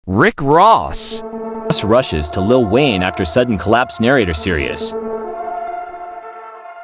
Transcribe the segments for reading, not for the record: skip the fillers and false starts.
Rick Ross. Ross rushes to Lil Wayne after sudden collapse. Narrator serious.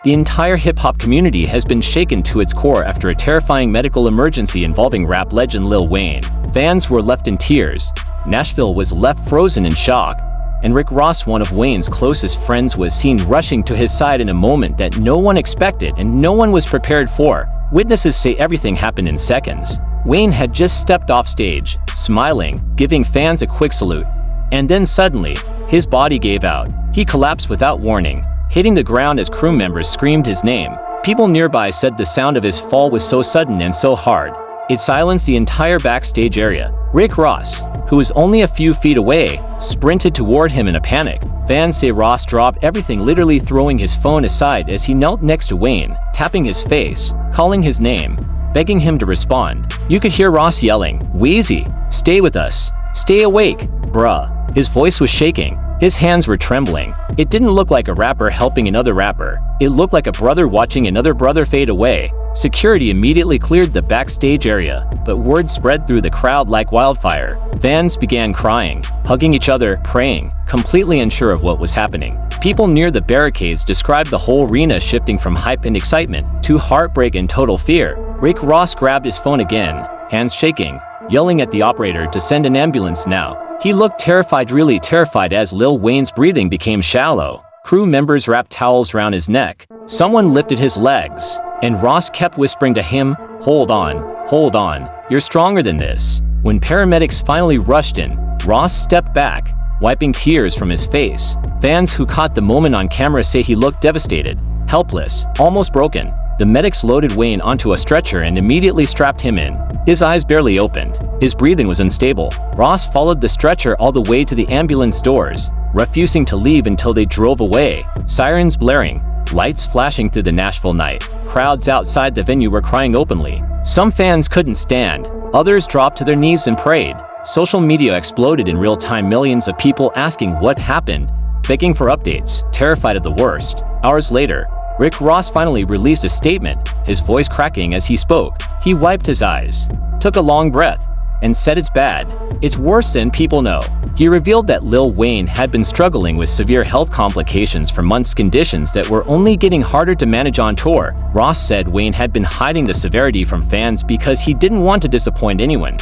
The entire hip-hop community has been shaken to its core after a terrifying medical emergency involving rap legend Lil Wayne. Fans were left in tears, Nashville was left frozen in shock, and Rick Ross, one of Wayne's closest friends, was seen rushing to his side in a moment that no one expected and no one was prepared for. Witnesses say everything happened in seconds. Wayne had just stepped off stage, smiling, giving fans a quick salute. And then suddenly, his body gave out. He collapsed without warning, hitting the ground as crew members screamed his name. People nearby said the sound of his fall was so sudden and so hard, it silenced the entire backstage area. Rick Ross, who was only a few feet away, sprinted toward him in a panic. Fans say Ross dropped everything, literally throwing his phone aside as he knelt next to Wayne, tapping his face, calling his name, begging him to respond. You could hear Ross yelling, "Weezy, stay with us. Stay awake, bruh." His voice was shaking. His hands were trembling. It didn't look like a rapper helping another rapper. It looked like a brother watching another brother fade away. Security immediately cleared the backstage area, but word spread through the crowd like wildfire. Fans began crying, hugging each other, praying, completely unsure of what was happening. People near the barricades described the whole arena shifting from hype and excitement to heartbreak and total fear. Rick Ross grabbed his phone again, hands shaking, yelling at the operator to send an ambulance now. He looked terrified, really terrified, as Lil Wayne's breathing became shallow. Crew members wrapped towels around his neck. Someone lifted his legs, and Ross kept whispering to him, hold on, you're stronger than this." When paramedics finally rushed in, Ross stepped back, wiping tears from his face. Fans who caught the moment on camera say he looked devastated, helpless, almost broken. The medics loaded Wayne onto a stretcher and immediately strapped him in. His eyes barely opened. His breathing was unstable. Ross followed the stretcher all the way to the ambulance doors, refusing to leave until they drove away. Sirens blaring, lights flashing through the Nashville night. Crowds outside the venue were crying openly. Some fans couldn't stand. Others dropped to their knees and prayed. Social media exploded in real time, millions of people asking what happened, begging for updates, terrified of the worst. Hours later, Rick Ross finally released a statement, his voice cracking as he spoke. He wiped his eyes, took a long breath, and said, "It's bad. It's worse than people know." He revealed that Lil Wayne had been struggling with severe health complications for months, conditions that were only getting harder to manage on tour. Ross said Wayne had been hiding the severity from fans because he didn't want to disappoint anyone.